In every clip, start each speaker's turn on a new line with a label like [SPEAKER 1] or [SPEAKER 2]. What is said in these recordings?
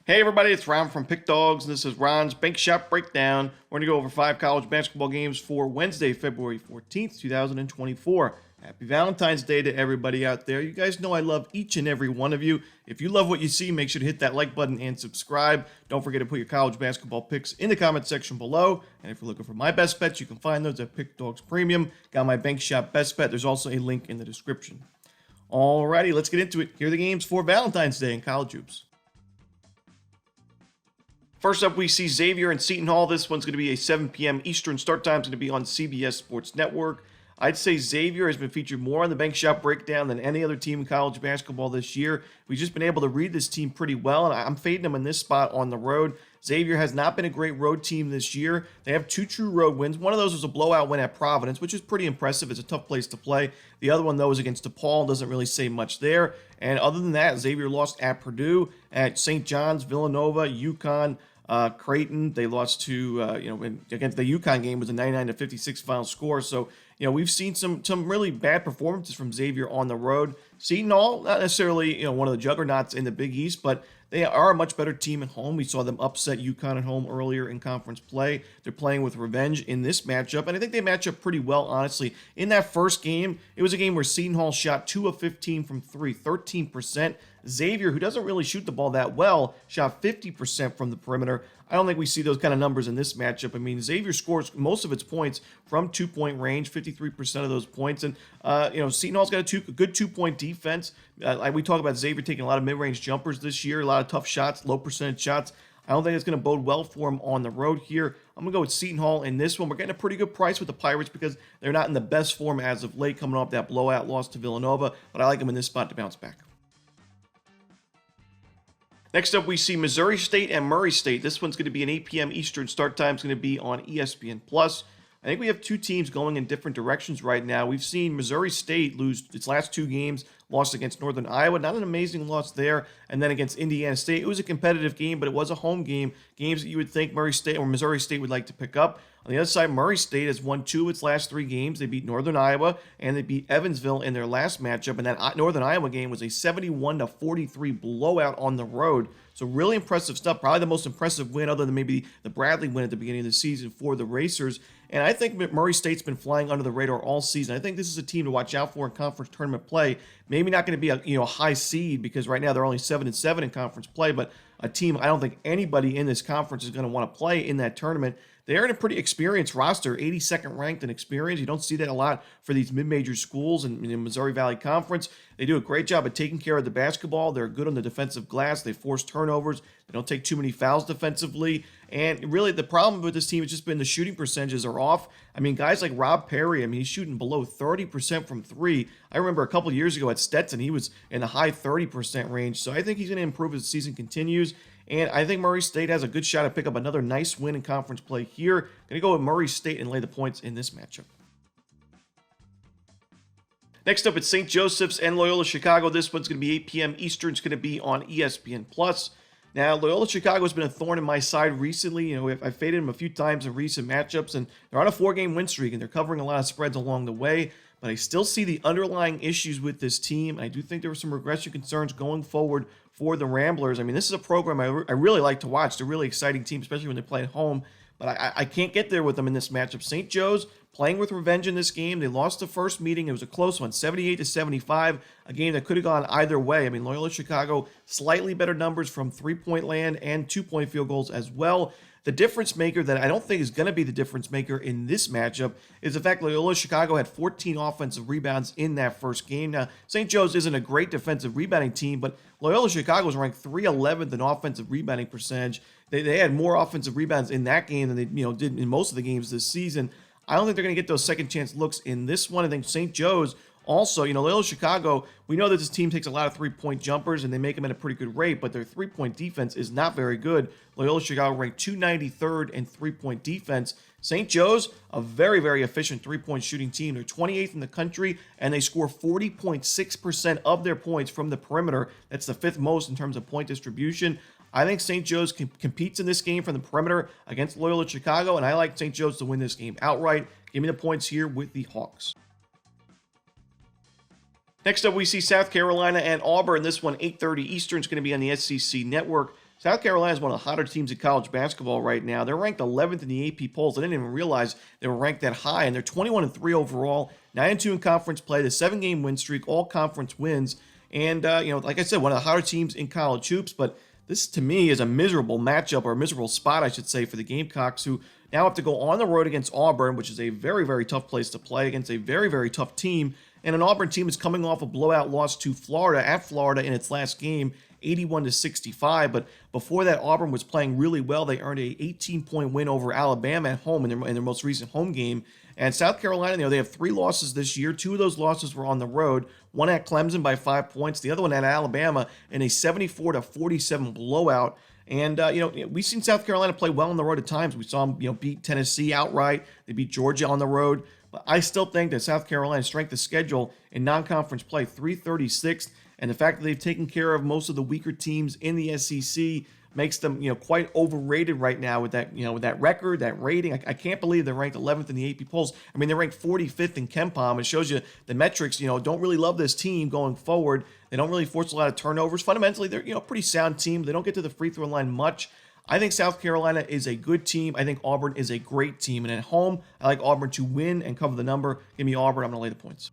[SPEAKER 1] Hey everybody, it's Ron from Pick Dawgz, and this is Ron's Bank Shop Breakdown. We're going to go over 5 college basketball games for Wednesday, February 14th, 2024. Happy Valentine's Day to everybody out there. You guys know I love each and every one of you. If you love what you see, make sure to hit that like button and subscribe. Don't forget to put your college basketball picks in the comment section below. And if you're looking for my best bets, you can find those at Pickdawgz Premium. Got my Bank Shop best bet. There's also a link in the description. Alrighty, let's get into it. Here are the games for Valentine's Day in college hoops. First up, we see Xavier and Seton Hall. This one's going to be a 7 p.m. Eastern start time. It's going to be on CBS Sports Network. I'd say Xavier has been featured more on the Bank Shop Breakdown than any other team in college basketball this year. We've just been able to read this team pretty well, and I'm fading them in this spot on the road. Xavier has not been a great road team this year. They have 2 true road wins. One of those was a blowout win at Providence, which is pretty impressive. It's a tough place to play. The other one, though, is against DePaul. Doesn't really say much there. And other than that, Xavier lost at Purdue, at St. John's, Villanova, UConn, Creighton. They lost to against the UConn game was a 99-56 final score. So we've seen some really bad performances from Xavier on the road. Seton Hall, not necessarily one of the juggernauts in the Big East, but they are a much better team at home. We saw them upset UConn at home earlier in conference play. They're playing with revenge in this matchup, and I think they match up pretty well, honestly. In that first game, it was a game where Seton Hall shot 2 of 15 from 3, 13%. Xavier, who doesn't really shoot the ball that well, shot 50% from the perimeter. I don't think we see those kind of numbers in this matchup. I mean, Xavier scores most of its points from 2-point range, 53% of those points. And, Seton Hall's got a good 2-point defense. We talk about Xavier taking a lot of mid-range jumpers this year, a lot of tough shots, low percentage shots. I don't think it's going to bode well for him on the road here. I'm going to go with Seton Hall in this one. We're getting a pretty good price with the Pirates because they're not in the best form as of late, coming off that blowout loss to Villanova. But I like them in this spot to bounce back. Next up, we see Missouri State and Murray State. This one's going to be an 8 p.m. Eastern start time. It's going to be on ESPN+. I think we have 2 teams going in different directions right now. We've seen Missouri State lose its last 2 games, lost against Northern Iowa. Not an amazing loss there. And then against Indiana State. It was a competitive game, but it was a home game. Games that you would think Murray State or Missouri State would like to pick up. On the other side, Murray State has won 2 of its last 3 games. They beat Northern Iowa, and they beat Evansville in their last matchup. And that Northern Iowa game was a 71-43 blowout on the road. So really impressive stuff. Probably the most impressive win other than maybe the Bradley win at the beginning of the season for the Racers. And I think Murray State's been flying under the radar all season. I think this is a team to watch out for in conference tournament play. Maybe not going to be a high seed because right now they're only 7-7 in conference play, but a team I don't think anybody in this conference is going to want to play in that tournament. They're in a pretty experienced roster, 82nd ranked in experience. You don't see that a lot for these mid-major schools in the Missouri Valley Conference. They do a great job of taking care of the basketball. They're good on the defensive glass. They force turnovers. They don't take too many fouls defensively. And really, the problem with this team has just been the shooting percentages are off. I mean, guys like Rob Perry, he's shooting below 30% from 3. I remember a couple years ago at Seton, he was in the high 30% range. So I think he's going to improve as the season continues. And I think Murray State has a good shot to pick up another nice win in conference play here. Going to go with Murray State and lay the points in this matchup. Next up, it's St. Joseph's and Loyola Chicago. This one's going to be 8 p.m. Eastern. It's going to be on ESPN+. Now, Loyola Chicago has been a thorn in my side recently. I've faded them a few times in recent matchups, and they're on a 4-game win streak, and they're covering a lot of spreads along the way. But I still see the underlying issues with this team. I do think there were some regression concerns going forward for the Ramblers. This is a program I really like to watch. They're a really exciting team, especially when they play at home. But I can't get there with them in this matchup. St. Joe's playing with revenge in this game. They lost the first meeting. It was a close one, 78-75, a game that could have gone either way. Loyola Chicago, slightly better numbers from 3-point land and 2-point field goals as well. The difference maker that I don't think is going to be the difference maker in this matchup is the fact Loyola Chicago had 14 offensive rebounds in that first game. Now, St. Joe's isn't a great defensive rebounding team, but Loyola Chicago was ranked 311th in offensive rebounding percentage. They had more offensive rebounds in that game than they did in most of the games this season. I don't think they're going to get those second chance looks in this one. I think St. Joe's also, Loyola Chicago, we know that this team takes a lot of 3-point jumpers and they make them at a pretty good rate, but their 3-point defense is not very good. Loyola Chicago ranked 293rd in 3-point defense. St. Joe's, a very, very efficient 3-point shooting team. They're 28th in the country, and they score 40.6% of their points from the perimeter. That's the 5th most in terms of point distribution. I think St. Joe's competes in this game from the perimeter against Loyola Chicago, and I like St. Joe's to win this game outright. Give me the points here with the Hawks. Next up, we see South Carolina and Auburn. This one, 8:30 Eastern, is going to be on the SEC Network. South Carolina is one of the hotter teams in college basketball right now. They're ranked 11th in the AP polls. I didn't even realize they were ranked that high, and they're 21-3 overall, 9-2 in conference play, the 7-game win streak, all conference wins. And, like I said, one of the hotter teams in college hoops, but this, to me, is a miserable matchup, or a miserable spot, I should say, for the Gamecocks, who now have to go on the road against Auburn, which is a very, very tough place to play, against a very, very tough team. And an Auburn team is coming off a blowout loss to Florida, at Florida in its last game, 81-65. But before that, Auburn was playing really well. They earned a 18-point win over Alabama at home in their most recent home game. And South Carolina, they have 3 losses this year. 2 of those losses were on the road. One at Clemson by 5 points. The other one at Alabama in a 74-47 blowout. And, we've seen South Carolina play well on the road at times. We saw them, beat Tennessee outright. They beat Georgia on the road. But I still think that South Carolina's strength of schedule in non-conference play, 336th, and the fact that they've taken care of most of the weaker teams in the SEC makes them, quite overrated right now with that, with that record, that rating. I can't believe they're ranked 11th in the AP polls. I mean, they're ranked 45th in KenPom. It shows you the metrics, don't really love this team going forward. They don't really force a lot of turnovers. Fundamentally, they're, a pretty sound team. They don't get to the free throw line much. I think South Carolina is a good team. I think Auburn is a great team. And at home, I like Auburn to win and cover the number. Give me Auburn. I'm going to lay the points.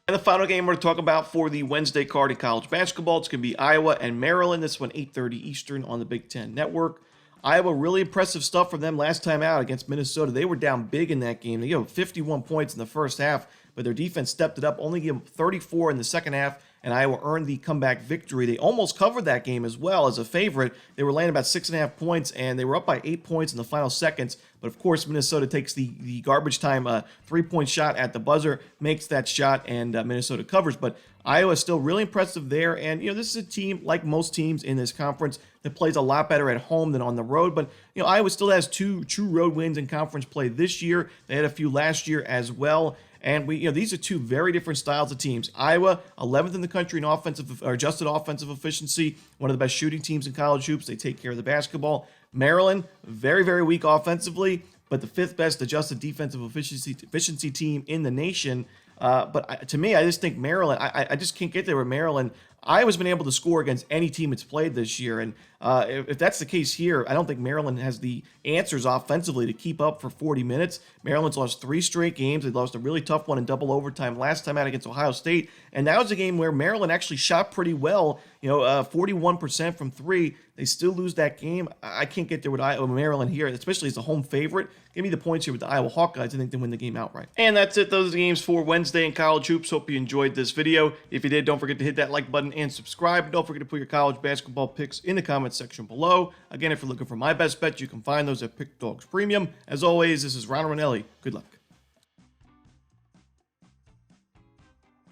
[SPEAKER 1] And the final game we're going to talk about for the Wednesday card in college basketball, it's going to be Iowa and Maryland. This one, 8:30 Eastern on the Big Ten Network. Iowa, really impressive stuff from them last time out against Minnesota. They were down big in that game. They gave 51 points in the first half, but their defense stepped it up, only gave them 34 in the second half, and Iowa earned the comeback victory. They almost covered that game as well as a favorite. They were laying about 6.5 points, and they were up by 8 points in the final seconds. But, of course, Minnesota takes the garbage time three-point shot at the buzzer, makes that shot, and Minnesota covers. But Iowa is still really impressive there. And, this is a team, like most teams in this conference, that plays a lot better at home than on the road. But, Iowa still has 2 true road wins in conference play this year. They had a few last year as well. And these are 2 very different styles of teams. Iowa, 11th in the country in adjusted offensive efficiency, one of the best shooting teams in college hoops. They take care of the basketball. Maryland, very, very weak offensively, but the 5th best adjusted defensive efficiency team in the nation. But to me, I just think Maryland, I just can't get there with Maryland. Iowa's been able to score against any team it's played this year, and if that's the case here, I don't think Maryland has the answers offensively to keep up for 40 minutes. Maryland's lost 3 straight games. They lost a really tough one in double overtime last time out against Ohio State, and that was a game where Maryland actually shot pretty well, 41% from 3. They still lose that game. I can't get there with Maryland here, especially as a home favorite. Give me the points here with the Iowa Hawkeyes. I think they win the game outright. And that's it. Those are the games for Wednesday in college hoops. Hope you enjoyed this video. If you did, don't forget to hit that like button and subscribe. And don't forget to put your college basketball picks in the comments section below. Again, if you're looking for my best bet, you can find those at Pick Dawgz Premium. As always, this is Romanelli. Good luck.